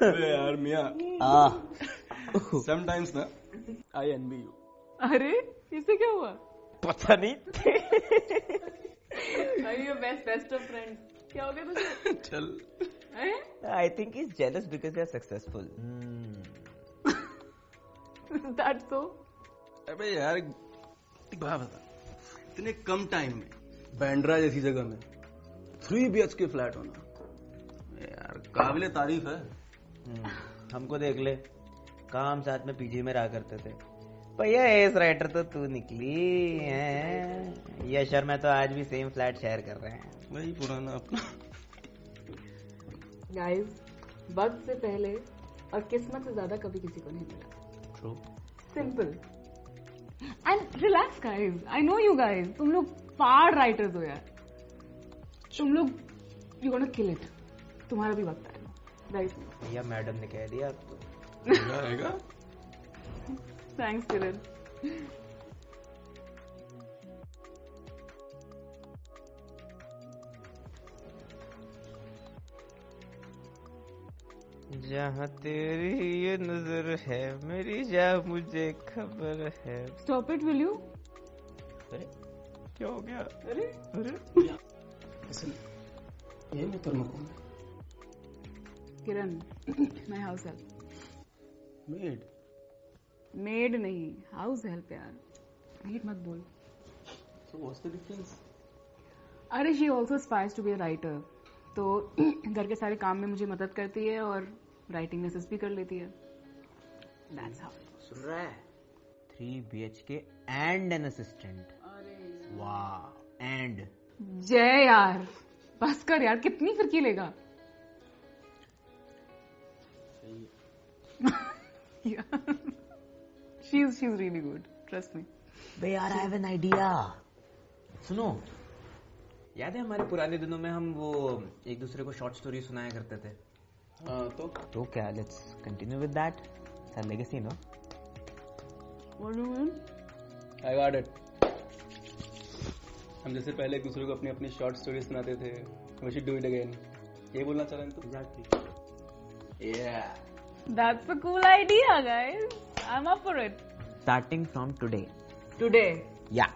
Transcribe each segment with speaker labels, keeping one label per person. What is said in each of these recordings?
Speaker 1: अरे यार मियां, समटाइम्स ना आई एनवी यू।
Speaker 2: अरे इससे क्या हुआ?
Speaker 3: पता नहीं।
Speaker 2: Best of friends. क्या हो गया तुझे?
Speaker 1: चल।
Speaker 3: I think he's jealous because they're successful.
Speaker 2: That's so.
Speaker 1: अबे यार एक बात बता, इतने कम टाइम में बैंड्रा जैसी जगह में 3 BHK फ्लैट होना यार काबिले तारीफ है।
Speaker 3: हमको देख ले, काम साथ में पीजी में रहा करते थे। भैया एस राइटर तो तू निकली है। यश और मैं तो आज भी सेम फ्लैट शेयर कर रहे हैं।
Speaker 1: वही पुराना अपना।
Speaker 2: गाइस, वक्त से पहले और किस्मत से ज्यादा कभी किसी को नहीं मिला।
Speaker 1: True.
Speaker 2: Simple and relax guys. I know you guys, तुम लोग पार राइटर्स हो यार। तुम लोग यू गोना किल इट। तुम्हारा भी वक्त आएगा राइट।
Speaker 3: भैया मैडम ने कह दिया अब तो
Speaker 1: आएगा।
Speaker 2: थैंक्स किरण।
Speaker 3: जहाँ तेरी ये नजर है मेरी, जा मुझे खबर है।
Speaker 2: Stop it will you.
Speaker 3: अरे
Speaker 1: क्या हो गया?
Speaker 2: अरे
Speaker 1: ये मुहतरमा कौन है?
Speaker 2: किरण, मैं हाउस हेल्प।
Speaker 1: मेड?
Speaker 2: मेड नहीं, हाउस हेल्प यार। मीट मत बोल।
Speaker 1: So what's the difference?
Speaker 2: अरे she also aspires to be a writer. तो घर के सारे काम में मुझे मदद करती है और राइटिंग में असिस्ट भी कर लेती है। That's how.
Speaker 3: सुन रहा है? 3 BHK एंड एन असिस्टेंट। वाह एंड।
Speaker 2: जय यार, बस कर यार, कितनी फिरकी लेगा? She's really good. Trust me.
Speaker 3: बे यार आई हैव एन आइडिया। सुनो, याद है हमारे पुराने दिनों में हम वो एक दूसरे को शॉर्ट स्टोरी सुनाया करते थे?
Speaker 1: तो
Speaker 3: क्या, let's continue with that. It's a legacy, no?
Speaker 2: What do you mean?
Speaker 1: I got it. हम जैसे पहले एक दूसरे को अपनी अपनी शॉर्ट स्टोरी सुनाते थे, we should do it again. ये बोलना चाह रहे हैं तू?
Speaker 3: Exactly.
Speaker 1: Yeah.
Speaker 2: That's a cool idea, guys. I'm up for it.
Speaker 3: Starting from today.
Speaker 2: Today.
Speaker 3: Yeah.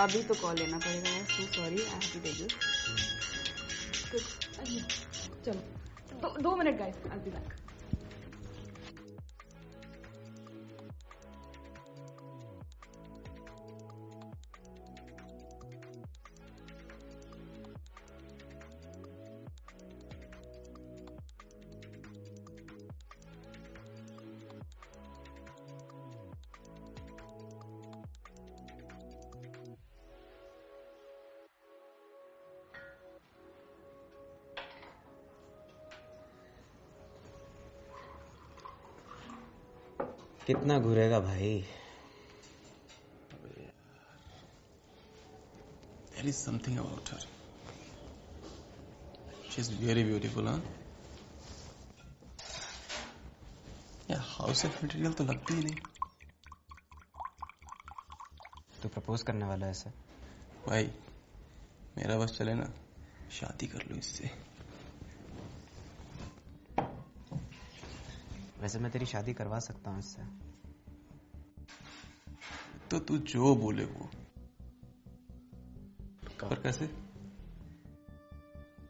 Speaker 2: अभी तो कॉल लेना पड़ेगा यार। So sorry, I have to take this. चलो 2 minute guys, I'll be back.
Speaker 3: कितना घूरेगा भाई?
Speaker 1: There is something about her. She's very beautiful, huh? यार house of material तो लगती ही नहीं।
Speaker 3: तू प्रपोज करने वाला है ऐसे?
Speaker 1: भाई मेरा बस चले ना, शादी कर लो इससे।
Speaker 3: वैसे मैं तेरी शादी करवा सकता हूँ इससे।
Speaker 1: तो तू जो बोले वो। पर कैसे?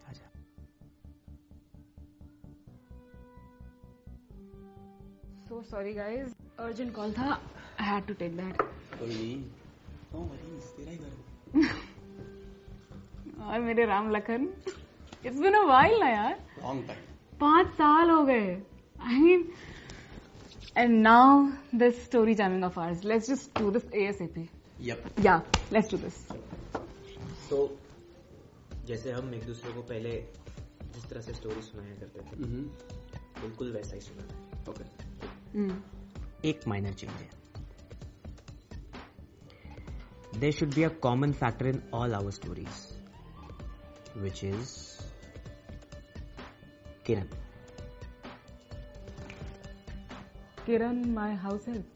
Speaker 3: आजा।
Speaker 2: So sorry guys, urgent call था, I had to take that.
Speaker 1: कोई नहीं, no worries, तेरा ही घर है।
Speaker 2: और मेरे Ram Lakhan, it's been a while ना यार।
Speaker 1: Long time.
Speaker 2: 5 साल हो गए। I mean, and now this story jamming of ours. Let's just do this ASAP.
Speaker 1: Yep.
Speaker 2: Yeah, let's do this.
Speaker 3: तो जैसे हम एक दूसरे को पहले जिस तरह से स्टोरी सुनाया करते थे, बिल्कुल वैसा ही सुनाना है।
Speaker 1: Okay.
Speaker 3: एक माइनर चेंज है। There should be a common factor in all our stories, which is Kiran.
Speaker 2: Kiran, my house help.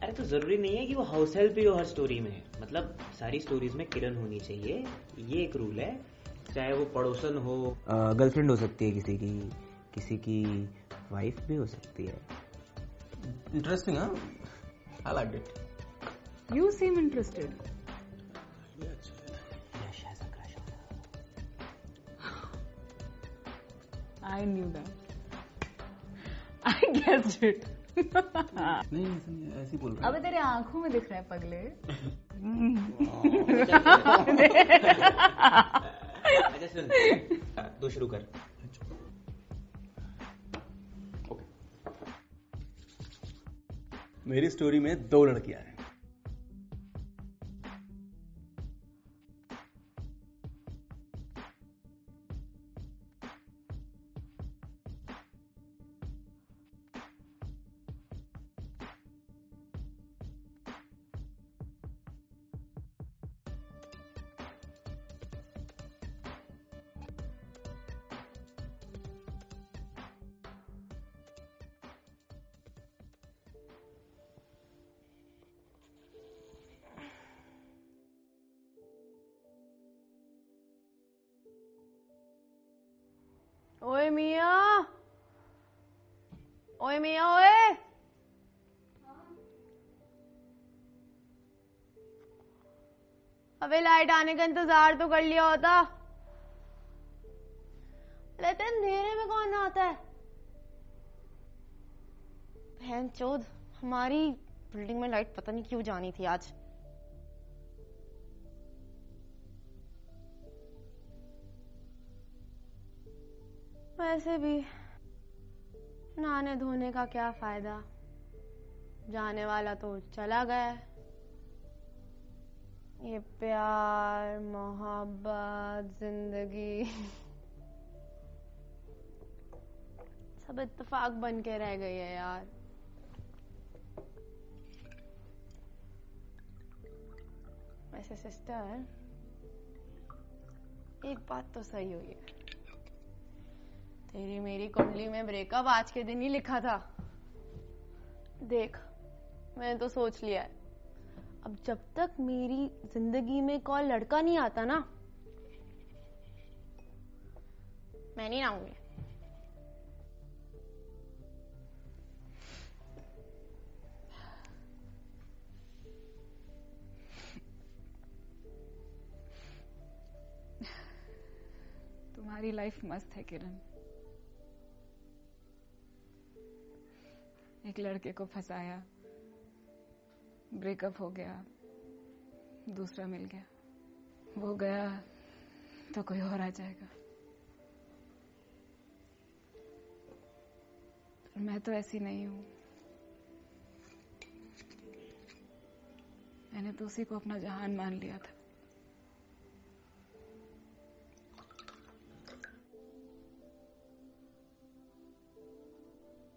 Speaker 3: अरे तो जरूरी नहीं है कि वो हाउस हेल्प ही हो हर स्टोरी में। मतलब सारी स्टोरीज में किरण होनी चाहिए, ये एक रूल है। चाहे वो पड़ोसन हो, गर्लफ्रेंड हो सकती है किसी की वाइफ भी हो सकती है।
Speaker 1: इंटरेस्टिंग, हाँ? I like it.
Speaker 2: You seem interested.
Speaker 3: Yash has a crush on her.
Speaker 2: I knew that. I guessed it.
Speaker 1: नहीं ऐसा नहीं है, ऐसे ही बोल रहा
Speaker 2: अबे तेरे आंखों में दिख रहा है पगले.
Speaker 3: अच्छा सुन, तू शुरू कर।
Speaker 1: ओके। मेरी स्टोरी में 2 लड़कियां हैं।
Speaker 4: ओए मिया, ओए मिया, ओए अबे लाइट आने का इंतजार तो कर लिया होता। लेकिन अंधेरे में कौन आता है? बहन चोद, हमारी बिल्डिंग में लाइट पता नहीं क्यों जानी थी आज। वैसे भी नहाने धोने का क्या फायदा, जाने वाला तो चला गया। ये प्यार मोहब्बत जिंदगी सब इत्तेफाक बन के रह गई है यार। वैसे सिस्टर, एक बात तो सही हुई है, तेरी मेरी कुंडली में ब्रेकअप आज के दिन ही लिखा था। देख, मैंने तो सोच लिया है, अब जब तक मेरी जिंदगी में कोई लड़का नहीं आता ना, मैं नहीं आऊंगी।
Speaker 2: तुम्हारी लाइफ मस्त है किरण. एक लड़के को फंसाया, ब्रेकअप हो गया, दूसरा मिल गया, वो गया तो कोई और आ जाएगा. मैं तो ऐसी नहीं हूं. मैंने तो उसी को अपना जहान मान लिया था.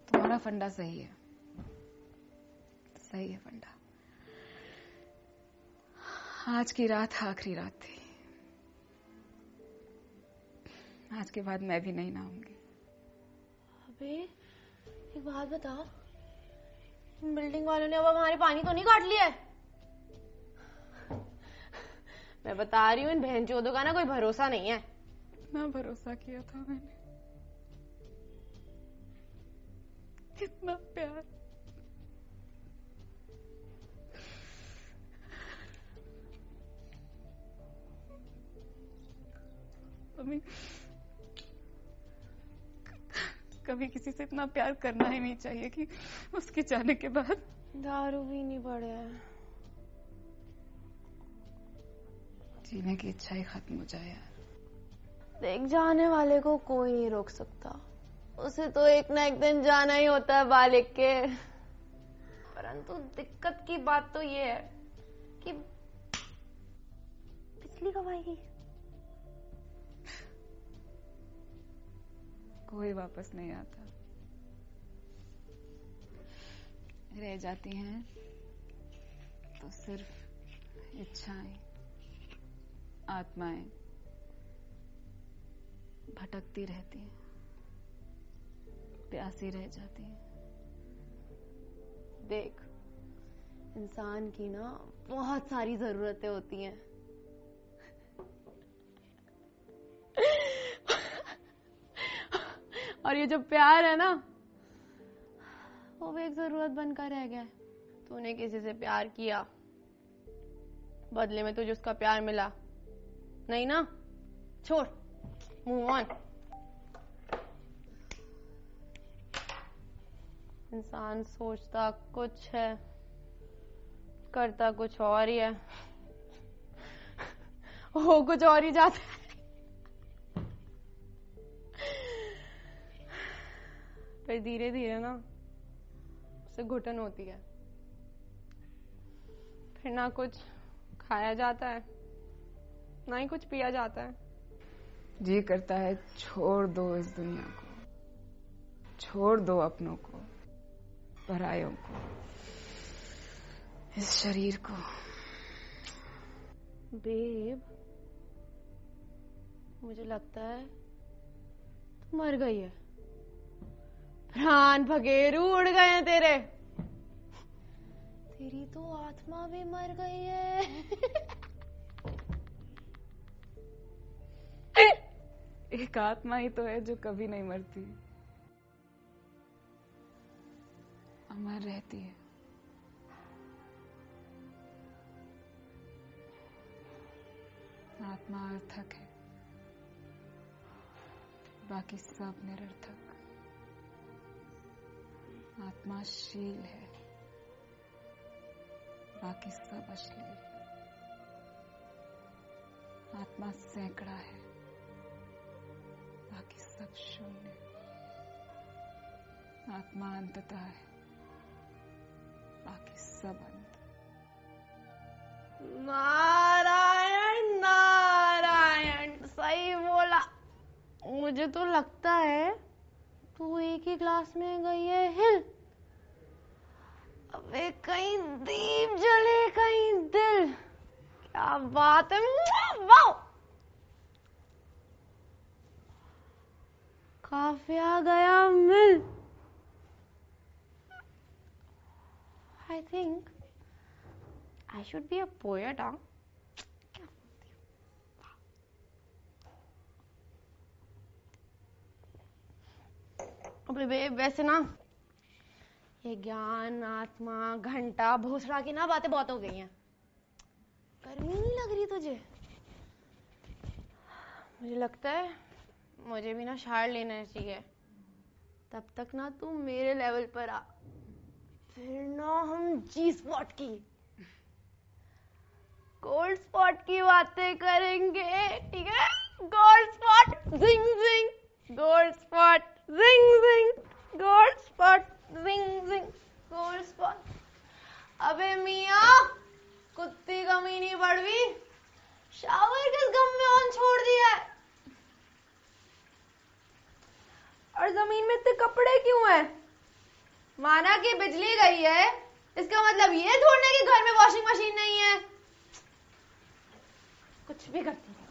Speaker 2: तुम्हारा फंडा सही है, सही है फंडा. आज की रात आखिरी रात थी. आज के बाद मैं भी नहीं नहाऊंगी.
Speaker 4: अबे एक बात बता, इन बिल्डिंग वालों ने अब हमारे पानी तो नहीं काट लिया है? मैं बता रही हूँ, इन बहनचोदों का ना कोई भरोसा नहीं है.
Speaker 2: कितना भरोसा किया था मैंने, कितना प्यार. कभी किसी से इतना प्यार करना ही नहीं चाहिए कि उसके जाने के बाद
Speaker 4: दारू भी नहीं पड़े हैं.
Speaker 2: जीने की इच्छा ही खत्म हो जाए यार.
Speaker 4: देख, जाने वाले को कोई नहीं रोक सकता. उसे तो एक ना एक दिन जाना ही होता है बालिक के. परंतु दिक्कत की बात तो ये है कि बिजली कब आएगी?
Speaker 2: कोई वापस नहीं आता. रह जाती हैं तो सिर्फ इच्छाएं, आत्माएं भटकती रहती हैं, प्यासी रह जाती हैं.
Speaker 4: देख, इंसान की ना बहुत सारी जरूरतें होती हैं. और ये जो प्यार है ना, वो भी एक जरूरत बनकर रह गया है। तूने किसी से प्यार किया, बदले में तुझे उसका प्यार मिला नहीं ना? छोड़, मूव ऑन। इंसान सोचता कुछ है, करता कुछ और ही है, हो कुछ और ही जाता है। फिर धीरे धीरे ना उससे घुटन होती है, फिर ना कुछ खाया जाता है, ना ही कुछ पिया जाता है।
Speaker 2: जी करता है छोड़ दो इस दुनिया को, छोड़ दो अपनों को, परायों को, इस शरीर को।
Speaker 4: बेब, मुझे लगता है तू मर गई है। प्राण भगेरू उड़ गए हैं तेरे। तेरी तो आत्मा भी मर गई है।
Speaker 2: एक आत्मा ही तो है जो कभी नहीं मरती, अमर रहती है। आत्मा अर्थक है, बाकी सब निरर्थक। आत्मा शील है, बाकी सब अश्लील। आत्मा सैकड़ा है, बाकी सब शून्य। आत्मा अंतता है, बाकी सब अंत।
Speaker 4: नारायण नारायण, सही बोला। मुझे तो लगता है तू एक ही क्लास में गई है हिल। अबे कहीं दीप जले कहीं दिल। क्या बात है, वाह। काफिया गया मिल। I think I should be a poet, huh? अबे वैसे ना ये ज्ञान, आत्मा, घंटा, भोसड़ा की ना बातें बहुत हो गई हैं। गर्मी नहीं लग रही तुझे? मुझे लगता है मुझे भी ना शायर लेना चाहिए। तब तक ना तू मेरे लेवल पर आ, फिर ना हम जी स्पॉट की, गोल्ड स्पॉट की बातें करेंगे, ठीक है? गोल्ड स्पॉट जिंग जिंग, गोल्ड स्पॉट जिंग जिंग, गोल्ड स्पॉट जिंग जिंग, गोल्ड स्पॉट। अबे मियाँ, कुत्ती कमीनी बड़वी, शावर किस गम में ऑन छोड़ दिया है? और जमीन में इतने कपड़े क्यों हैं? माना कि बिजली गई है, इसका मतलब ये थोड़ा कि घर में वॉशिंग मशीन नहीं है। कुछ भी करती है।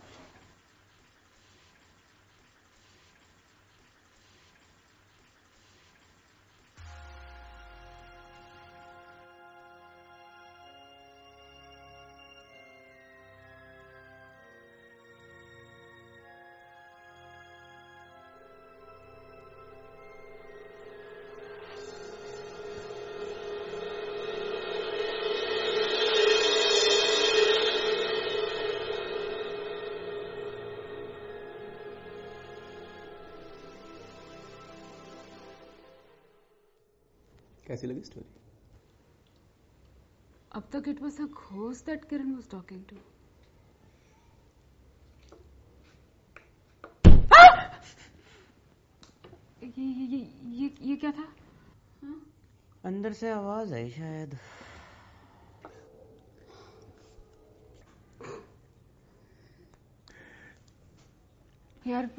Speaker 1: कैसी लगी स्टोरी?
Speaker 2: अब तक it was a ghost that Kiran was talking to. ये क्या था? हाँ?
Speaker 3: अंदर से आवाज आई शायद।
Speaker 2: यार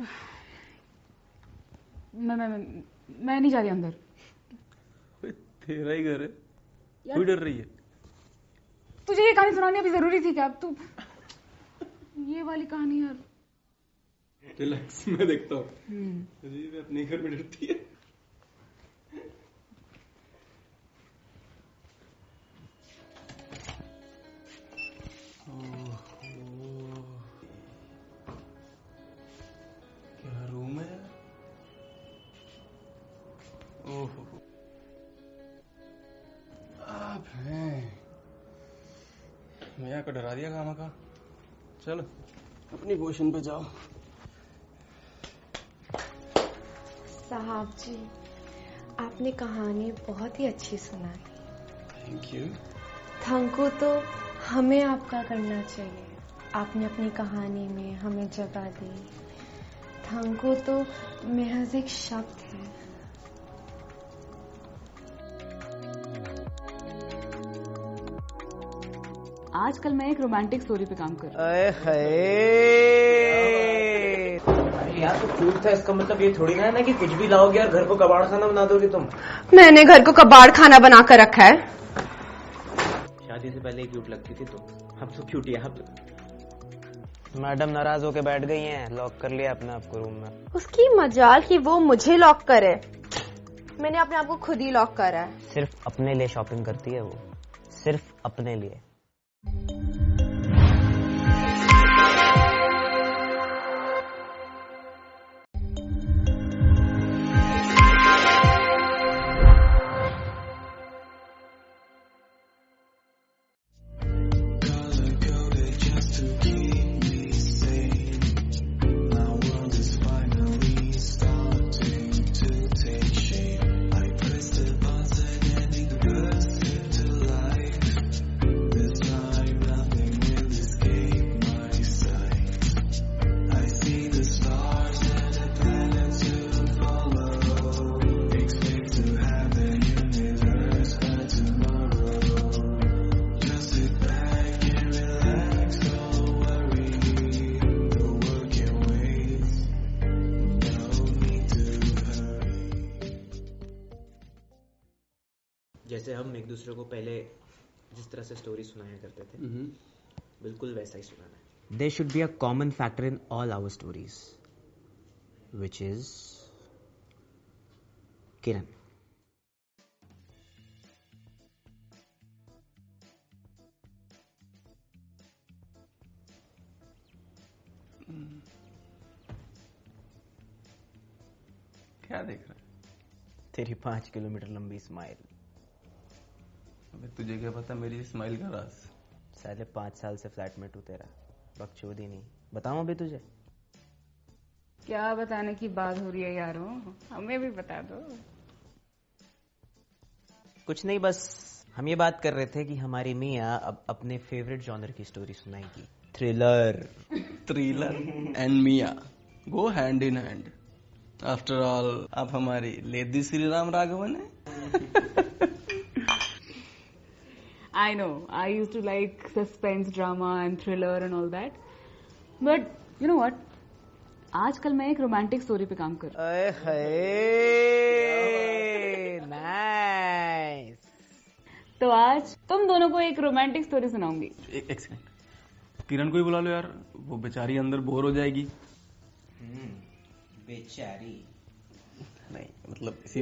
Speaker 2: मैं नहीं जा रही अंदर।
Speaker 1: तेरा ही घर है, क्यों डर रही है?
Speaker 2: तुझे ये कहानी सुनानी अभी जरूरी थी क्या? अब तू ये वाली कहानी यार।
Speaker 1: रिलैक्स, मैं देखता हूँ। मैं अपने घर में डरती है। क्या रूम है? भैया को डरा दिया खामा का। चलो अपनी पोजीशन पे जाओ।
Speaker 4: साहब जी, आपने कहानी बहुत ही अच्छी सुनाई।
Speaker 1: Thank you.
Speaker 4: थैंक यू तो हमें आपका करना चाहिए। आपने अपनी कहानी में हमें जगह दी। थैंक यू तो महज एक शब्द है।
Speaker 2: आजकल मैं एक रोमांटिक स्टोरी पे काम कर रही
Speaker 3: अरे यार तो क्यूट था, इसका मतलब ये थोड़ी ना है ना कि कुछ भी लाओगे और घर को कबाड़ खाना बना दोगे तुम।
Speaker 4: मैंने घर को कबाड़ खाना बना कर रखा है।
Speaker 3: शादी से पहले ही क्यूट लगती थी तुम, अब तो क्यूट है। अब मैडम नाराज होके बैठ गई हैं, लॉक कर लिया अपने आप को रूम में।
Speaker 4: उसकी मजाल कि वो मुझे लॉक करे, मैंने अपने आप को खुद ही लॉक करा है।
Speaker 3: सिर्फ अपने लिए शॉपिंग करती है वो, सिर्फ अपने लिए। जैसे हम एक दूसरे को पहले जिस तरह से स्टोरी सुनाया करते थे, बिल्कुल वैसा ही सुनाना है। There should be a common factor in all our stories, which is Kiran.
Speaker 1: क्या देख रहा है?
Speaker 3: तेरी 5 किलोमीटर लंबी स्माइल।
Speaker 1: अबे तुझे क्या पता मेरी स्माइल का राज?
Speaker 3: साले 5 साल से फ्लैटमेट हूँ तेरा, बकचोदी नहीं। बताऊं अभी तुझे?
Speaker 2: क्या बताने की बात हो रही है यारों, हमें भी बता दो।
Speaker 3: कुछ नहीं, बस हम ये बात कर रहे थे कि हमारी मियाँ अब अपने फेवरेट जॉनर की स्टोरी सुनाएगी। Thriller.
Speaker 1: Thriller and Mia go hand in hand. After all आप हमारी लेडी श्री राम राघवन है।
Speaker 2: I know, I used to like suspense drama and thriller and all that. But you know what? आजकल मैं एक romantic story पे काम कर रही
Speaker 3: हूँ। नाइस।
Speaker 2: तो आज तुम दोनों को एक रोमांटिक स्टोरी सुनाऊंगी।
Speaker 1: एक सेकंड, किरण को ही बुला लो यार, वो बेचारी अंदर बोर हो जाएगी।
Speaker 3: बेचारी
Speaker 1: नहीं, मतलब इसी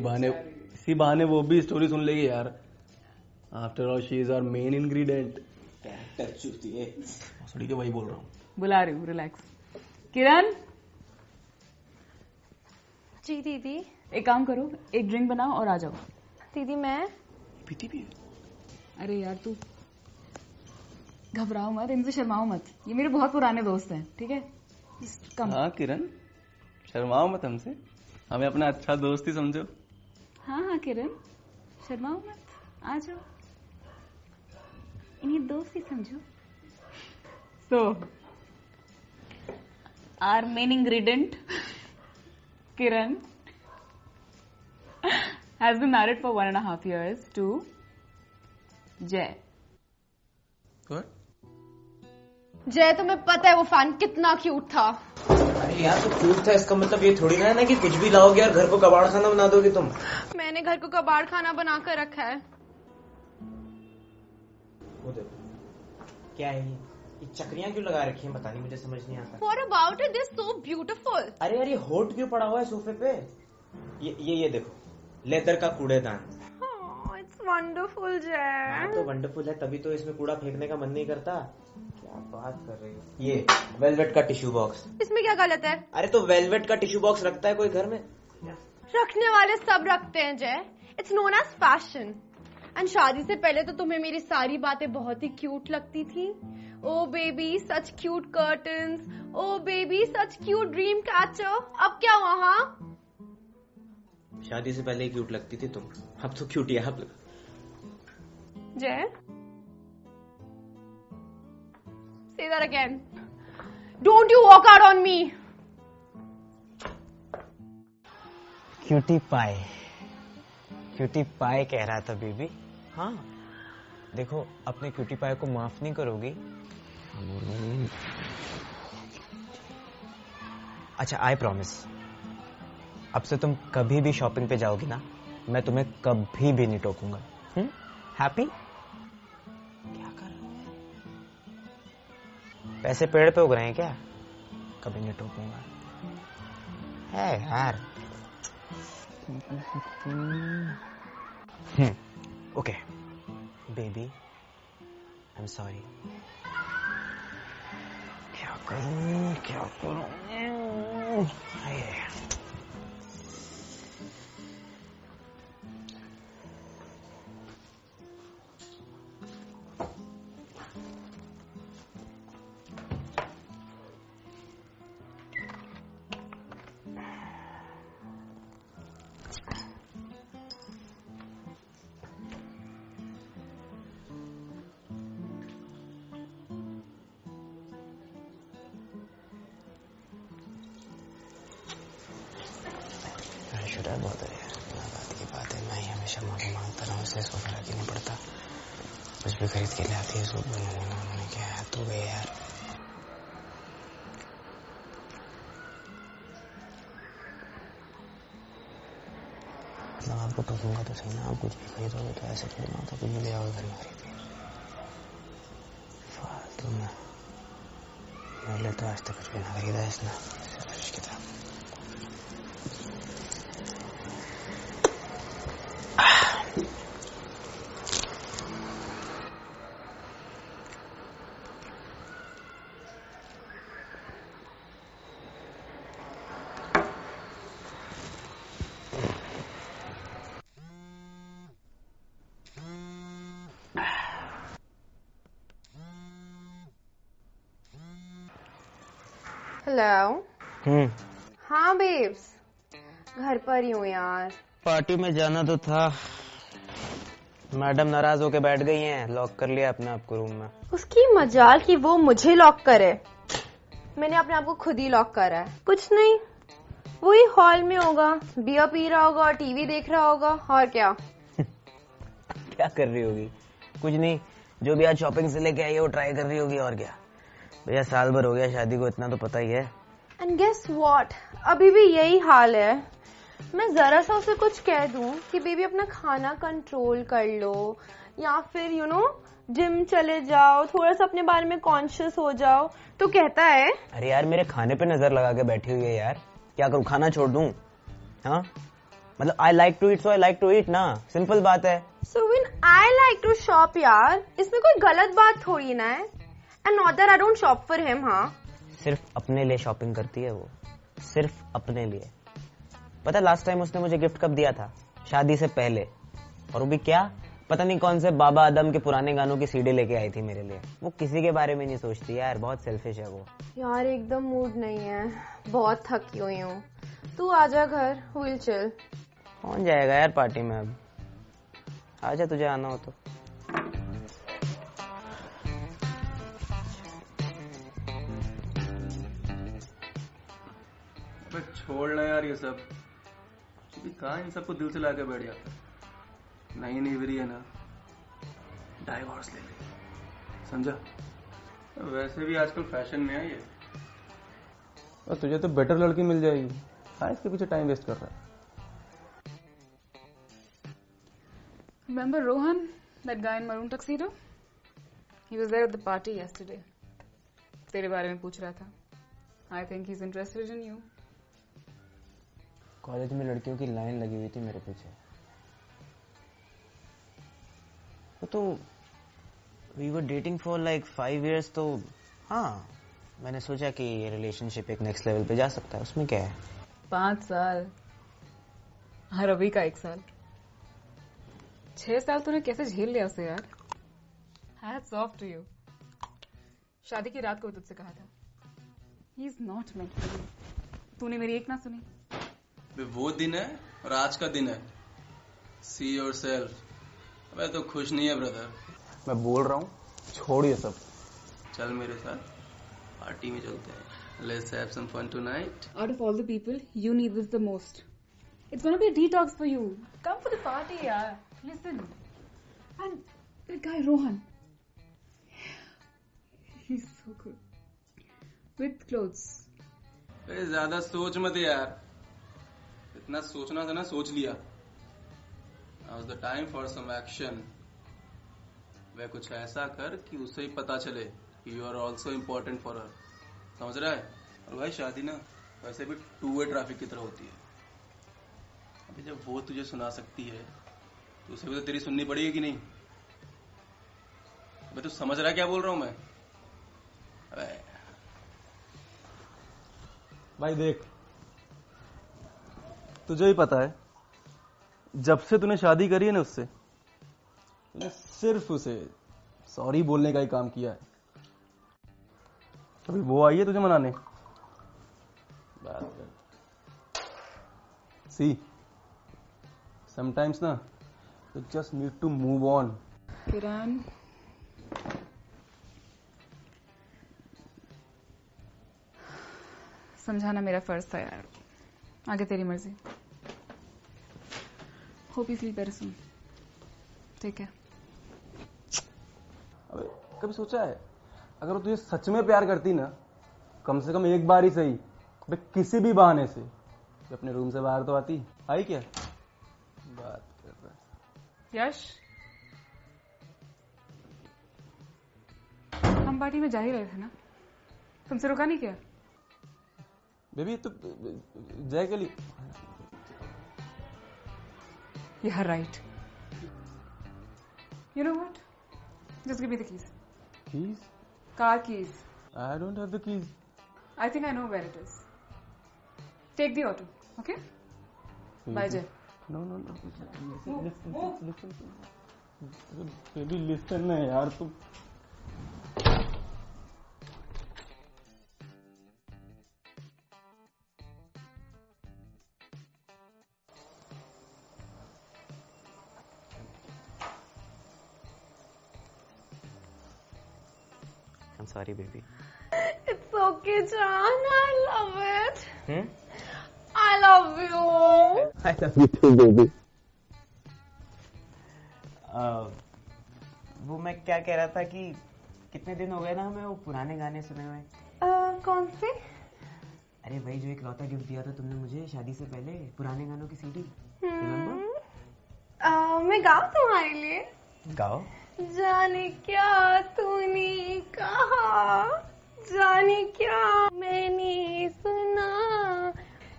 Speaker 1: बहाने वो भी स्टोरी सुन लेगी यार। After all she is our main ingredient. Sorry के वही बोल रहा हूँ।
Speaker 2: बुला रही हूँ, रिलैक्स। किरण।
Speaker 4: जी दीदी।
Speaker 2: एक काम करो, एक ड्रिंक बनाओ और आ जाओ।
Speaker 4: दीदी मैं
Speaker 1: पीती भी है?
Speaker 2: अरे यार तू घबराओ मत, इनसे शर्माओ मत, ये मेरे बहुत पुराने दोस्त हैं, ठीक है? कम।
Speaker 1: हाँ किरण, शर्माओ मत हमसे, हमें अपना अच्छा दोस्त ही समझो।
Speaker 2: हाँ हाँ किरण, शर्माओ मत, आ जाओ, इन्हें दोस्त ही समझो। So, our main ingredient, Kiran, has been married for 1.5 years to Jay.
Speaker 1: What?
Speaker 4: जय, तुम्हें पता है वो फैन कितना क्यूट था?
Speaker 3: अरे यार तो क्यूट था, इसका मतलब ये थोड़ी ना है ना कि कुछ भी लाओगे और घर को कबाड़ खाना बना दोगे तुम।
Speaker 4: मैंने घर को कबाड़ खाना बना कर रखा है।
Speaker 3: वो देखो क्या है ये चक्रियां क्यों लगा रखी हैं, पता नहीं, मुझे समझ नहीं आता।
Speaker 4: What about it? They're so beautiful.
Speaker 3: अरे यार ये होट क्यों पड़ा हुआ है सोफे पे? ये देखो, लेदर का कूड़ेदान।
Speaker 4: Oh, it's wonderful, Jay.
Speaker 3: हाँ तो वंडरफुल है, तभी तो इसमें कूड़ा फेंकने का मन नहीं करता। क्या बात कर रही हो? ये वेलवेट का टिश्यू बॉक्स।
Speaker 4: इसमें क्या गलत है?
Speaker 3: अरे तो वेलवेट का टिश्यू बॉक्स रखता है कोई घर में?
Speaker 4: रखने वाले सब रखते हैं Jai. It's known as fashion. And शादी से पहले तो तुम्हें मेरी सारी बातें बहुत ही क्यूट लगती थी, ओ बेबी सच क्यूट कर्टन्स, ओ बेबी सच क्यूट ड्रीम कैचर। अब क्या हुआ? हाँ,
Speaker 3: शादी से पहले ही क्यूट लगती थी तुम, अब तो क्यूट ही आप लग।
Speaker 4: जय, say that again. Don't you walk out on me.
Speaker 3: Cutie pie कह रहा था बेबी। हाँ देखो, अपने क्यूटी पाई को माफ नहीं करोगी? अच्छा, आई प्रॉमिस, अब से तुम कभी भी शॉपिंग पे जाओगी ना, मैं तुम्हें कभी भी नहीं टोकूंगा। हैप्पी? क्या कर रहे हो? पैसे पेड़ पे उग रहे हैं क्या? कभी नहीं टोकूंगा। है यार। Okay baby, I am sorry. क्या करूं? शुरा बहुत है यार, क्या बात की बात है। मैं ही हमेशा माफी मांगता रहा हूँ, इसलिए इसको फर्क ही नहीं पड़ता। कुछ भी खरीद के लाती है, सूप बनाने में उन्होंने क्या है तो गए यार। मतलब आपको टोकूंगा तो सही ना, आप कुछ भी खरीदोगे तो ऐसे थोड़ी ना होता, कुछ भी ले आओगे घर में खरीद के। फालतू में मेरे लिए तो आज तक कुछ भी ना खरीदा है इसने। किताब
Speaker 4: हेलो। हाँ बेब्स, घर पर ही हूँ यार।
Speaker 3: पार्टी में जाना तो था, मैडम नाराज होके बैठ गई हैं, लॉक कर लिया अपने आप को रूम में।
Speaker 4: उसकी मजाल कि वो मुझे लॉक करे, मैंने अपने आप को खुद ही लॉक करा है। कुछ नहीं, वही हॉल में होगा, बियर पी रहा होगा और टीवी देख रहा होगा, और क्या।
Speaker 3: क्या कर रही होगी? कुछ नहीं, जो भी आज शॉपिंग से लेके आई है वो ट्राई कर रही होगी, और क्या। भैया साल भर हो गया शादी को, इतना तो पता ही है।
Speaker 4: एंड गेस व्हाट, अभी भी यही हाल है। मैं जरा सा उसे कुछ कह दूं कि बेबी अपना खाना कंट्रोल कर लो, या फिर यू नो जिम चले जाओ, थोड़ा सा अपने बारे में कॉन्शियस हो जाओ, तो कहता है
Speaker 3: अरे यार मेरे खाने पे नजर लगा के बैठी हुई है यार, क्या करूं, खाना छोड़ दूं? हाँ मतलब I like to eat so I like to eat ना, सिंपल बात है।
Speaker 4: So when I like to shop यार, इसमें कोई गलत बात थोड़ी ना है। And not that I don't shop for him. हाँ,
Speaker 3: सिर्फ अपने लिए शॉपिंग करती है वो, सिर्फ अपने लिए। पता लास्ट टाइम उसने मुझे गिफ्ट कब दिया था? शादी से पहले, और वो भी क्या, पता नहीं कौन से बाबा आदम के पुराने गानों की सीडी लेके आई थी मेरे लिए। वो किसी के बारे में नहीं सोचती यार, बहुत सेल्फिश है वो।
Speaker 4: यार एकदम मूड नहीं है, बहुत थकी हुई हूँ। तू आजा घर, विल चिल।
Speaker 3: कौन जाएगा यार पार्टी में अब, आजा तुझे आना हो तो।
Speaker 1: छोड़ना यार ये सब, कहाँ इन सबको दिल से लाके बैठ जाता है। नई निवरी है ना, डाइवोर्स ले ले, समझा? वैसे भी आजकल फैशन में है ये, और तुझे तो बेटर लड़की मिल जाएगी, कहाँ इसके पीछे टाइम वेस्ट कर रहा है?
Speaker 2: Remember Rohan, that guy in maroon tuxedo? He was there at the party yesterday. तेरे बारे में पूछ रहा था. I think he's interested in you.
Speaker 3: College में लड़कियों की लाइन लगी हुई थी मेरे पीछे। तो we were dating for like 5 years, तो हाँ मैंने सोचा कि ये रिलेशनशिप एक नेक्स्ट लेवल पे जा सकता है, उसमें क्या है।
Speaker 2: 5 साल, हर रवि का 1 साल, 6 साल तूने कैसे झेल लिया उसे यार। Hats off to you. शादी की रात को तुझसे कहा था he is not meant for you. तूने मेरी एक ना सुनी।
Speaker 1: वो दिन है और आज का दिन है। See your self. अबे तो खुश नहीं है ब्रदर। मैं बोल रहा हूँ छोड़ ये सब, चल मेरे साथ पार्टी में चलते हैं। Let's have some fun tonight.
Speaker 2: Out of all the people, you need this the most. It's gonna be a detox for you. Come for the party, yaar. Listen. And that guy Rohan. He's so good. With clothes.
Speaker 1: अरे ज्यादा सोच मत यार, इतना सोचना था ना सोच लिया। Now is the time for some action. वह कुछ ऐसा कर कि उसे ही पता चले कि you are also important for her. समझ रहा है? और भाई शादी ना वैसे भी टू वे ट्रैफिक की तरह होती है। अभी जब वो तुझे सुना सकती है तो उसे भी तो तेरी सुननी पड़ेगी कि नहीं? अबे तू समझ रहा है क्या बोल रहा हूं मैं? अबे भाई देख, तुझे ही पता है जब से तूने शादी करी है ना उससे, तूने सिर्फ उसे सॉरी बोलने का ही काम किया है। अभी वो आई है तुझे मनाने। सी समटाइम्स ना you just need to move on.
Speaker 2: Kiran, समझाना मेरा फर्ज था यार। आगे तेरी मर्जी। Hope you feel better soon. ठीक है।
Speaker 1: अबे कभी सोचा है अगर वो तुझे सच में प्यार करती ना, कम से कम एक बार ही सही, अबे किसी भी बहाने से अपने रूम से बाहर तो आती। आई क्या बात कर रहा है?
Speaker 2: यश, हम पार्टी में जा ही रहे थे ना, तुमसे रुका नहीं क्या?
Speaker 1: बेबी तो जय के लिए।
Speaker 2: You are right. You know what? Just give me the keys.
Speaker 1: Keys?
Speaker 2: Car keys.
Speaker 1: I don't have the keys.
Speaker 2: I think I know where it is. Take the auto, okay? Bye, Jay.
Speaker 1: No. Listen. Baby, listen ना यार तुम।
Speaker 3: I'm sorry, baby.
Speaker 4: It's okay, John. I love it.
Speaker 3: Hmm?
Speaker 4: I love you.
Speaker 3: I love you too, baby. वो मैं क्या कह रहा था कि कितने दिन हो गए ना हमें वो पुराने गाने सुने हुए।
Speaker 4: कौन से?
Speaker 3: अरे भाई जो एक लौता गिफ्ट दिया था तुमने मुझे शादी से पहले, पुराने गानों की सीडी।
Speaker 4: मैं गाऊं तुम्हारे लिए?
Speaker 3: गाओ।
Speaker 4: जाने क्या तूने कहा, जाने क्या मैंने सुना,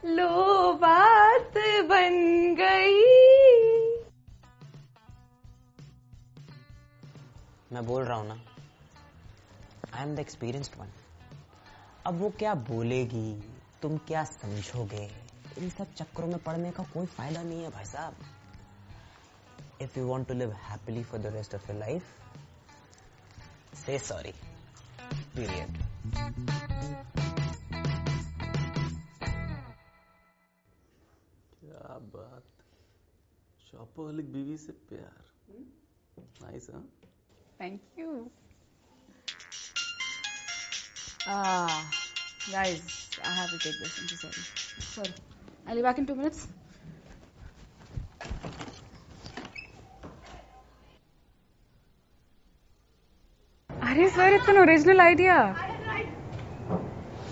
Speaker 4: लो बात बन गई।
Speaker 3: मैं बोल रहा हूँ ना, I am the experienced one. अब वो क्या बोलेगी, तुम क्या समझोगे, इन सब चक्करों में पड़ने का कोई फायदा नहीं है भाई साहब। If you want to live happily for the rest of your life, say sorry. Period.
Speaker 1: क्या बात, शॉपहॉलिक बीवी से प्यार। नाइस हाँ?
Speaker 2: Thank you. Guys, I have to take this. I'm so sorry. Sorry. I'll be back in 2 minutes. अरे sir, इतना original idea.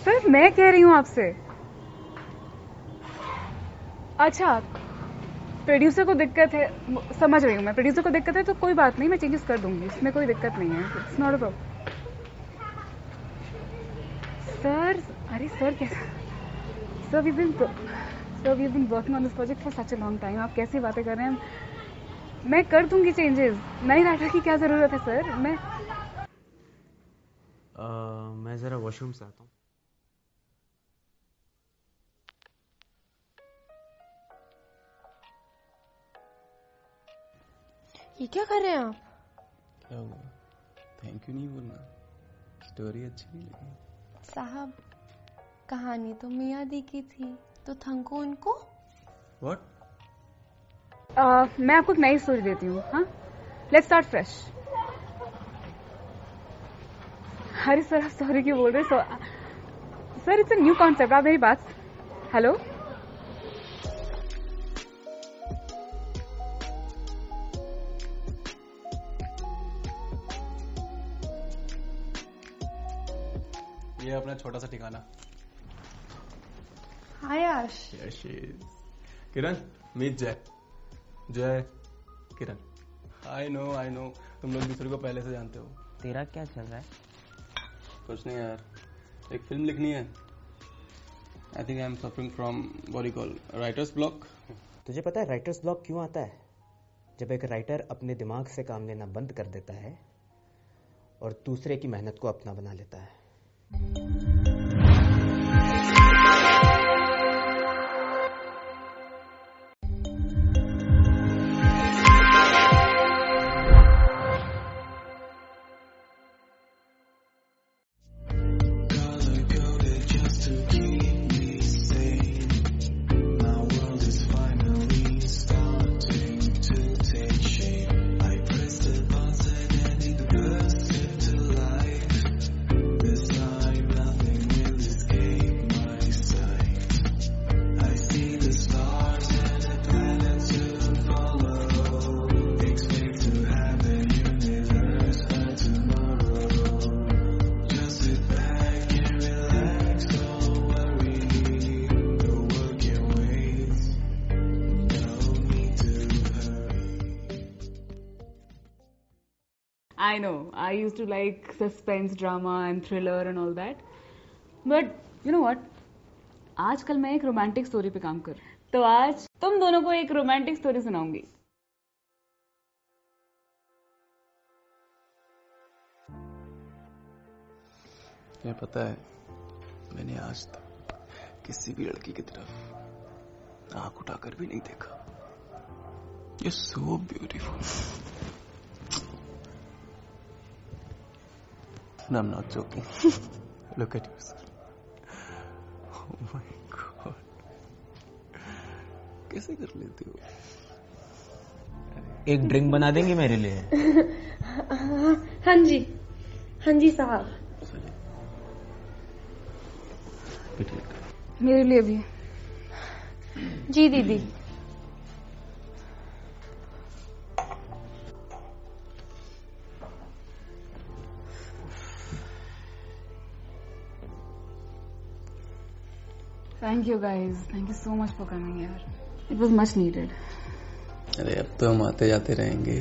Speaker 2: Sir मैं कह रही हूँ आपसे। अच्छा, प्रोड्यूसर को दिक्कत है, समझ रही हूँ मैं। प्रोड्यूसर को दिक्कत है तो कोई बात नहीं, मैं चेंजेस कर दूंगी, इसमें कोई दिक्कत नहीं है। It's not a problem. Sir, अरे सर कैसा, sir we been working on this project for such a long time. आप कैसी बातें कर रहे हैं? मैं कर दूंगी चेंजेस। नई राइटर की क्या जरूरत है सर?
Speaker 3: मैं जरा वॉशरूम से आता हूँ।
Speaker 4: ये क्या कर रहे हैं आप?
Speaker 1: क्या हुआ? थैंक यू नहीं बोलना, स्टोरी अच्छी नहीं लगी।
Speaker 4: साहब कहानी तो मियाँ दी की थी, तो थंको उनको।
Speaker 1: व्हाट?
Speaker 2: मैं आपको एक नई स्टोरी देती हूँ। हाँ, let's start fresh. Her sir story क्यों बोल रहे? Sir it's a new concept. आप मेरी बात, हेलो,
Speaker 1: ये अपना छोटा सा ठिकाना।
Speaker 4: हाय आश।
Speaker 1: यस किरण, मीट जय। जय किरण। आई नो तुम लोग दूसरे को पहले से जानते हो।
Speaker 3: तेरा क्या चल रहा है?
Speaker 1: कुछ नहीं यार, एक फिल्म लिखनी है। I think I am suffering from what you call writers block.
Speaker 3: तुझे पता है राइटर्स ब्लॉक क्यों आता है? जब एक राइटर अपने दिमाग से काम लेना बंद कर देता है और दूसरे की मेहनत को अपना बना लेता है।
Speaker 2: I know, I used to like suspense drama and thriller and all that. But you know what? आजकल मैं एक रोमांटिक स्टोरी पे काम कर रही हूँ, तो आज तुम दोनों को एक रोमांटिक स्टोरी सुनाऊंगी।
Speaker 1: तुम्हें पता है, मैंने आज तक किसी भी लड़की की तरफ आंख उठाकर भी नहीं देखा। You're so beautiful. No, I'm not joking. Look at yourself. Oh my God. कैसे कर लेते हो?
Speaker 3: एक ड्रिंक बना देंगे मेरे लिए?
Speaker 4: हाँ जी साहब।
Speaker 2: मेरे लिए भी।
Speaker 4: जी दीदी।
Speaker 2: Thank you guys. Thank you so much for coming here. It was much needed.
Speaker 1: अरे अब तो हम आते जाते रहेंगे।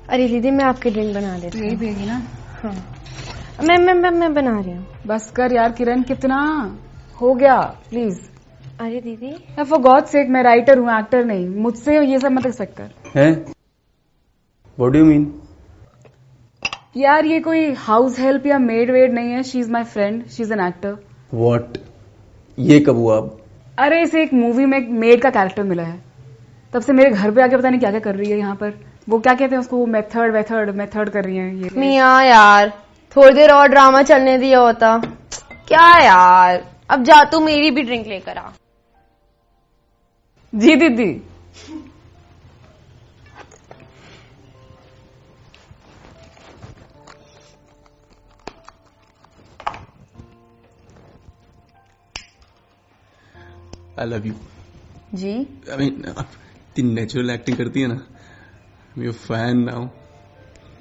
Speaker 4: अरे दीदी मैं आपकी ड्रिंक बना देती हूँ।
Speaker 2: यही पिएगी ना?
Speaker 4: हाँ मैं बना रही हूँ।
Speaker 2: बस कर यार किरण, कितना हो गया प्लीज।
Speaker 4: अरे दीदी
Speaker 2: फॉर गॉड सेक, मैं राइटर हूँ, एक्टर नहीं। मुझसे ये सब मत एक्सपेक्ट कर।
Speaker 1: हैं? What do you mean?
Speaker 2: यार ये कोई हाउस हेल्प या मेड वेड नहीं है। She is my friend, she is an actor.
Speaker 1: What? ये कब हुआ अब?
Speaker 2: अरे इसे एक मूवी में एक मेड का कैरेक्टर मिला है, तब से मेरे घर पे आके पता नहीं क्या क्या कर रही है यहाँ पर। वो क्या कहते हैं उसको, मेथड कर रही है ये।
Speaker 4: मियाँ यार थोड़ी देर और ड्रामा चलने दिया होता क्या यार। अब जा तू मेरी भी ड्रिंक लेकर आ।
Speaker 2: जी दीदी।
Speaker 1: I love you.
Speaker 2: जी
Speaker 1: I mean, इतनी नेचुरल एक्टिंग करती है ना। I'm your fan now.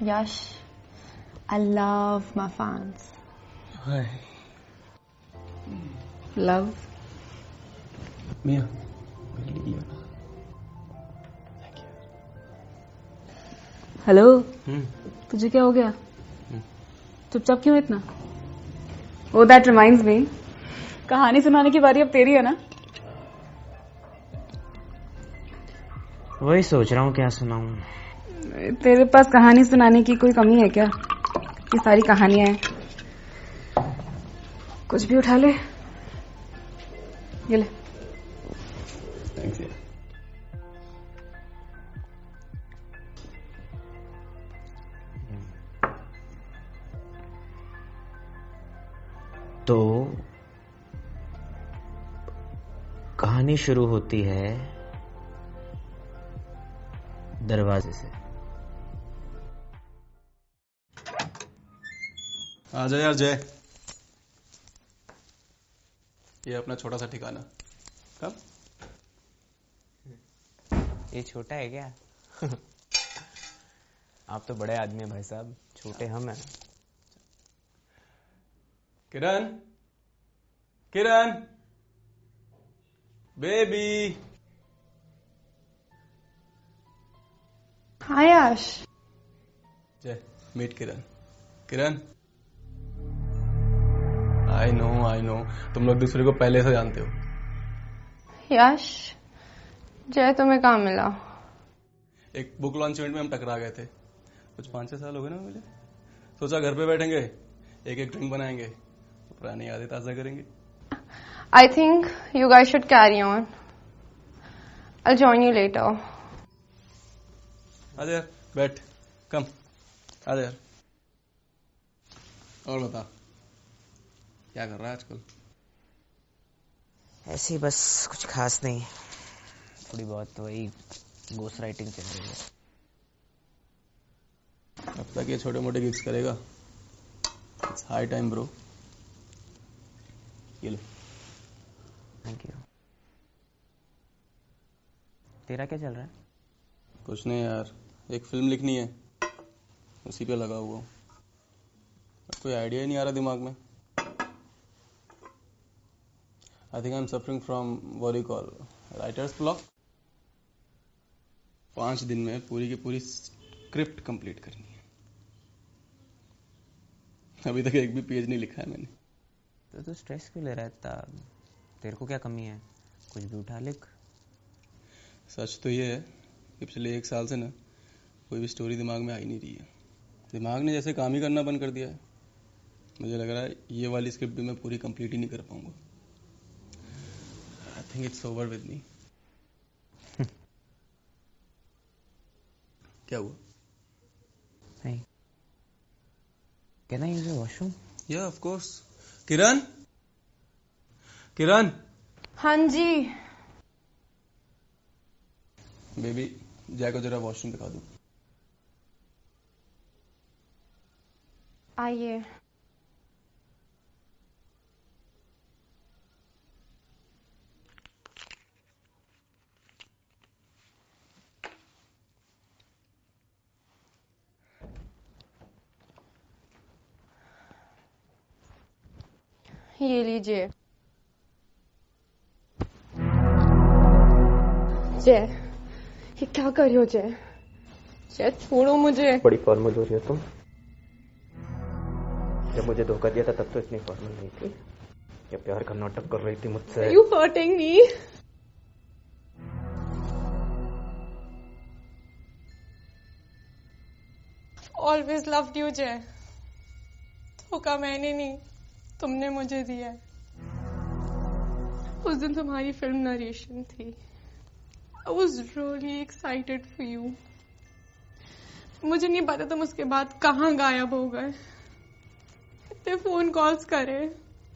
Speaker 4: Yes I love my fans.
Speaker 1: Hi.
Speaker 2: Love.
Speaker 1: Mia, मेरे लिए लिया ना। Thank you.
Speaker 2: हेलो, तुझे क्या हो गया? चुपचाप क्यों इतना? ओ दैट रिमाइंड्स मी, कहानी सुनाने की बारी अब तेरी है ना?
Speaker 3: वही सोच रहा हूँ क्या सुनाऊं।
Speaker 2: तेरे पास कहानी सुनाने की कोई कमी है क्या? ये सारी कहानियां हैं। कुछ भी उठा ले, ये ले।
Speaker 1: थैंक्स यार।
Speaker 3: तो कहानी शुरू होती है दरवाजे से।
Speaker 1: आ जा यार जय, ये अपना छोटा सा ठिकाना। कब?
Speaker 3: ये छोटा है क्या? आप तो बड़े आदमी हैं भाई साहब, छोटे हम हैं।
Speaker 1: किरण, किरण, बेबी।
Speaker 4: हाय यश।
Speaker 1: जय, meet Kiran. Kiran, I know तुम लोग दूसरे को पहले से जानते हो।
Speaker 4: यश, जय तुम्हें कहाँ मिला?
Speaker 1: एक बुक लॉन्च इवेंट में हम टकरा गए थे, कुछ 5-6 साल हो गए ना मिले। सोचा घर पे बैठेंगे, एक एक ड्रिंक बनाएंगे, तो पुरानी यादें ताजा करेंगे।
Speaker 4: I think you guys should carry on. I'll join you later.
Speaker 1: आजा यार, बैठ, कम, आजा यार। और बता, क्या कर रहा है आजकल?
Speaker 3: ऐसे ही बस, कुछ खास नहीं, थोड़ी बहुत वही घोस्ट राइटिंग चल रही है।
Speaker 1: अब तक ये छोटे मोटे गिग्स करेगा। It's high time bro. ये लो।
Speaker 3: Thank you. तेरा क्या चल रहा है?
Speaker 1: कुछ नहीं यार, एक फिल्म लिखनी है, उसी पे लगा हुआ हूँ। कोई आइडिया ही नहीं आ रहा दिमाग में। I think I am suffering from what you call writers block. 5 दिन में पूरी की पूरी स्क्रिप्ट कंप्लीट करनी है। अभी तक एक भी पेज नहीं लिखा है मैंने।
Speaker 3: तो तू स्ट्रेस क्यों ले रहा है इतना? तेरे को क्या कमी है? कुछ भी उठा लिख।
Speaker 1: सच तो ये है कि पिछले 1 साल से ना कोई भी स्टोरी दिमाग में आ ही नहीं रही है। दिमाग ने जैसे काम ही करना बंद कर दिया है। मुझे लग रहा है ये वाली स्क्रिप्ट भी मैं पूरी कंप्लीट ही नहीं कर पाऊंगा। I think it's over with me. क्या हुआ?
Speaker 3: नहीं, can I use your washroom?
Speaker 1: या ऑफ कोर्स। किरण, किरण।
Speaker 4: हाँ जी।
Speaker 1: बेबी, जय को जरा वॉशरूम दिखा दूं।
Speaker 4: आइए। ये लीजिए। जय, ये क्या कर रही हो जय? जय छोड़ो मुझे।
Speaker 3: बड़ी फॉर्मल हो रही हो तुम। जब मुझे धोखा दिया था तब तो इतनी फॉर्मल नहीं थी। क्या प्यार का नाटक कर रही थी मुझसे?
Speaker 4: You hurting me? Always loved you जय। धोखा मैंने नहीं, तुमने मुझे दिया। उस दिन तुम्हारी फिल्म नरेशन थी। I was really excited for you. मुझे नहीं पता तुम उसके बाद कहाँ गायब हो गए। इतने फोन कॉल्स करे,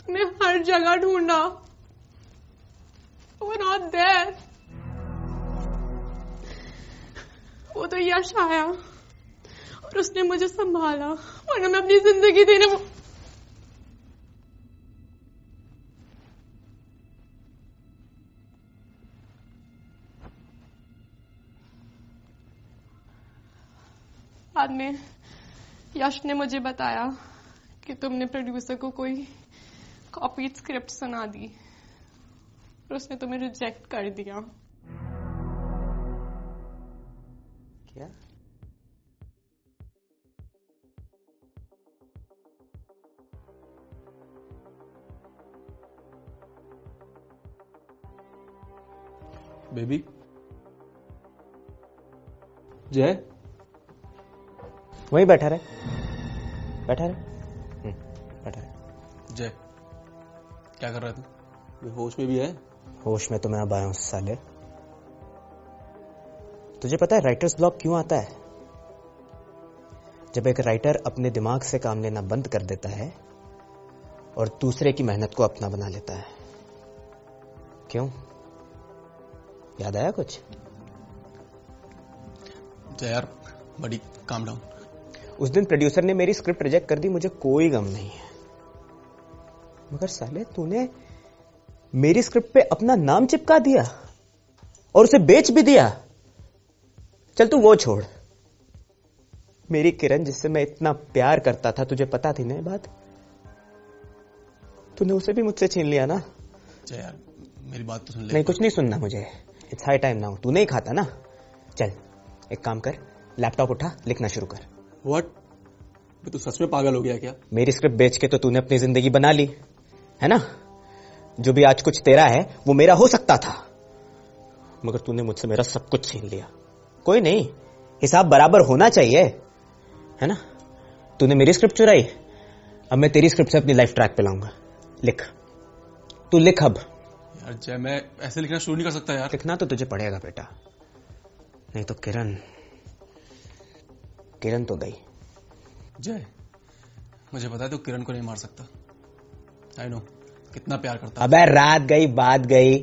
Speaker 4: तुम्हें हर जगह ढूंढा। You were not there. वो तो यश आया और उसने मुझे संभाला, वरना मैं अपनी जिंदगी देने बाद में यश ने मुझे बताया कि तुमने प्रोड्यूसर को कोई कॉपीड स्क्रिप्ट सुना दी और उसने तुम्हें रिजेक्ट कर दिया।
Speaker 3: क्या?
Speaker 1: बेबी, जय
Speaker 3: वहीं बैठा रहे, बैठा रहे, बैठा रहे।
Speaker 1: जय, क्या कर रहा है तू? ये होश में भी है?
Speaker 3: होश में तो मैं अब आया हूँ साले। तुझे पता है राइटर्स ब्लॉक क्यों आता है? जब एक राइटर अपने दिमाग से काम लेना बंद कर देता है और दूसरे की मेहनत को अपना बना लेता है। क्यों? याद आया कुछ?
Speaker 1: यार बड़ी काम डाउन।
Speaker 3: उस दिन प्रोड्यूसर ने मेरी स्क्रिप्ट रिजेक्ट कर दी, मुझे कोई गम नहीं है, मगर साले तूने मेरी स्क्रिप्ट पे अपना नाम चिपका दिया और उसे बेच भी दिया। चल तू वो छोड़, मेरी किरण जिससे मैं इतना प्यार करता था, तुझे पता थी ना ये बात? तूने उसे भी मुझसे छीन लिया ना?
Speaker 1: यार मेरी बात तो सुन ले।
Speaker 3: नहीं, कुछ नहीं सुनना मुझे। It's high time now. तू नहीं खाता ना? चल एक काम कर, लैपटॉप उठा, लिखना शुरू कर।
Speaker 1: व्हाट? तू सच में पागल हो गया क्या?
Speaker 3: मेरी स्क्रिप्ट बेच के तो तूने अपनी जिंदगी बना ली है ना? जो भी आज कुछ तेरा है वो मेरा हो सकता था, मगर तूने मुझसे मेरा सब कुछ छीन लिया। कोई नहीं, हिसाब बराबर होना चाहिए, है ना? तूने मेरी स्क्रिप्ट चुराई, अब मैं तेरी स्क्रिप्ट से अपनी लाइफ ट्रैक पे लाऊंगा। लिख, तू लिख अब।
Speaker 1: यार जय, मैं ऐसे लिखना शुरू नहीं कर सकता यार।
Speaker 3: लिखना तो तुझे पड़ेगा बेटा, नहीं तो किरण तो गई।
Speaker 1: जय, मुझे पता है तू किरण को नहीं मार सकता। आई नो कितना प्यार करता।
Speaker 3: अबे रात गई बात गई,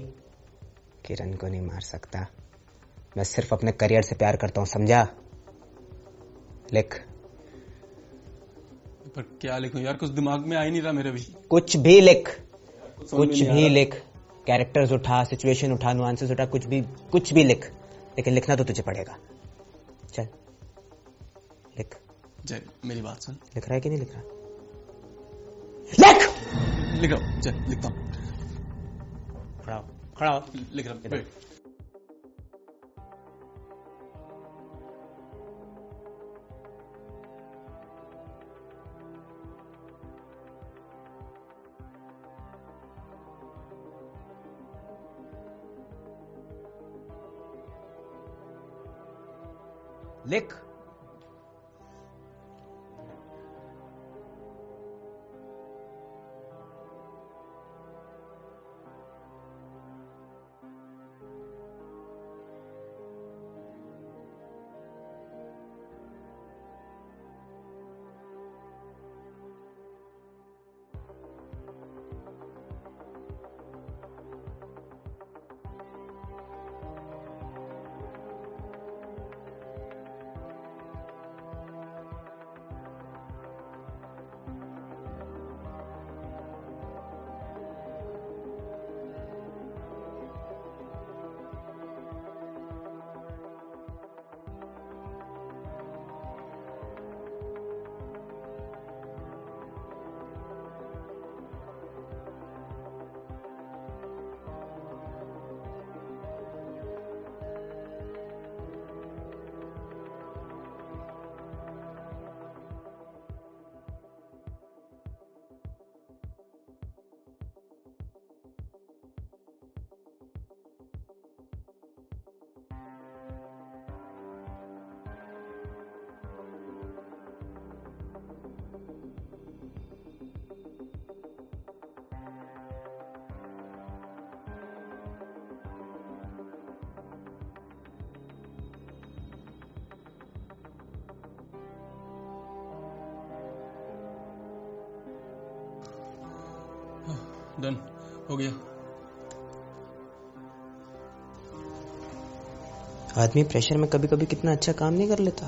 Speaker 3: किरण को नहीं मार सकता। मैं सिर्फ अपने करियर से प्यार करता हूं, समझा? लिख।
Speaker 1: पर क्या लिखूं यार, कुछ दिमाग में आ ही नहीं रहा मेरे भी।
Speaker 3: कुछ भी लिख,
Speaker 1: समझ में
Speaker 3: कुछ
Speaker 1: नहीं आ
Speaker 3: भी
Speaker 1: रहा।
Speaker 3: लिख। कैरेक्टर्स उठा, सिचुएशन उठा, नुआंसेस उठा, कुछ भी लिख, लेकिन लिखना तो तुझे पड़ेगा। चल लिख।
Speaker 1: जय मेरी बात सुन।
Speaker 3: लिख रहा है कि नहीं लिख रहा? लिख।
Speaker 1: लिख रहा हूं जय, लिखता हूं।
Speaker 3: खड़ा हो।
Speaker 1: लिख रहा हूं। Wait.
Speaker 3: लिख। डन हो गया। आदमी प्रेशर में कभी कभी कितना अच्छा काम नहीं कर लेता।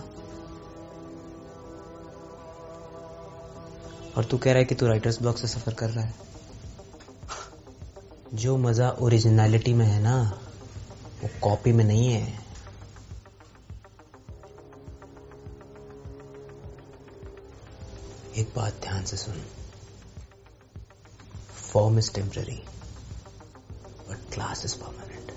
Speaker 3: और तू कह रहा है कि तू राइटर्स ब्लॉक से सफर कर रहा है। जो मजा ओरिजिनलिटी में है ना, वो कॉपी में नहीं है। एक बात ध्यान से सुन, form is temporary but class is permanent.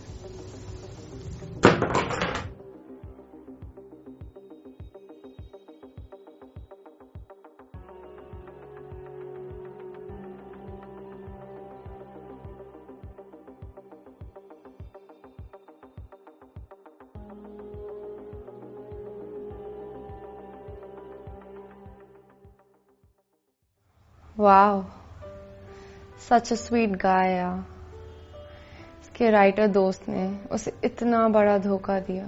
Speaker 4: वाह, सच अ स्वीट गाय यार। उसके राइटर दोस्त ने उसे इतना बड़ा धोखा दिया,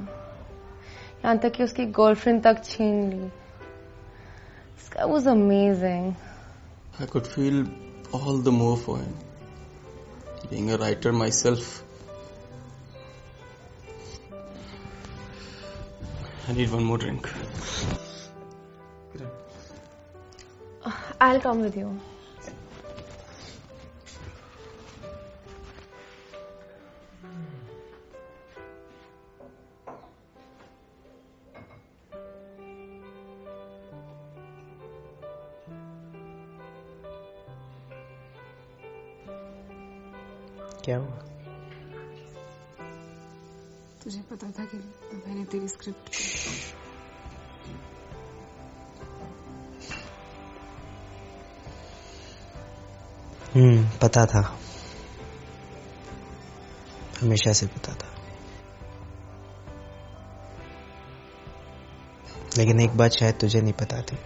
Speaker 4: यहाँ तक कि उसकी गर्लफ्रेंड तक छीन ली। This guy was amazing.
Speaker 1: I could feel all the more for him. Being a writer myself, I need one more drink.
Speaker 4: I'll come with you.
Speaker 3: क्या हुआ?
Speaker 2: तुझे पता था कि मैंने तेरी स्क्रिप्ट
Speaker 3: पता था, हमेशा से पता था। लेकिन एक बात शायद तुझे नहीं पता थी।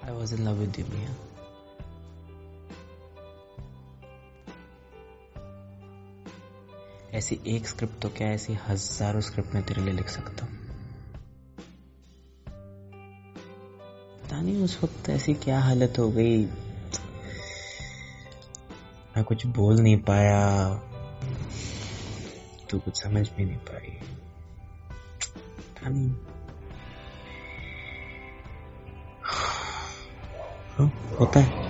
Speaker 3: I was in love with you, Mia. ऐसी एक स्क्रिप्ट तो क्या, ऐसी हजारों स्क्रिप्ट मैं तेरे लिए लिख सकता हूँ। पता नहीं उस वक्त ऐसी क्या हालत हो गई, मैं कुछ बोल नहीं पाया, तू कुछ समझ भी नहीं पाई। पता नहीं होता है।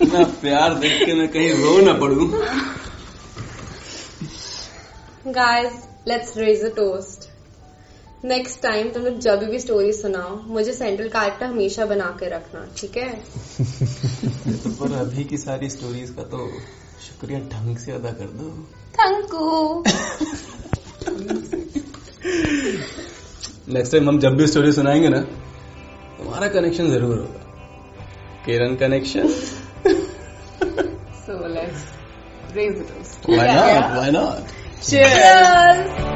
Speaker 1: इतना प्यार देख के मैं कहीं रो ना पड़ूं।
Speaker 4: Guys, let's raise a toast. Next time तुम लोग जब भी स्टोरी सुनाओ, मुझे सेंट्रल कैरेक्टर हमेशा बना के रखना, ठीक है?
Speaker 1: पर अभी की सारी स्टोरीज का तो शुक्रिया ढंग से अदा कर दो।
Speaker 4: Thank you.
Speaker 1: नेक्स्ट टाइम हम जब भी स्टोरी सुनाएंगे ना, तुम्हारा कनेक्शन जरूर होगा, किरण connection.
Speaker 2: So let's raise the toast.
Speaker 1: Why not? Why not?
Speaker 4: Cheers.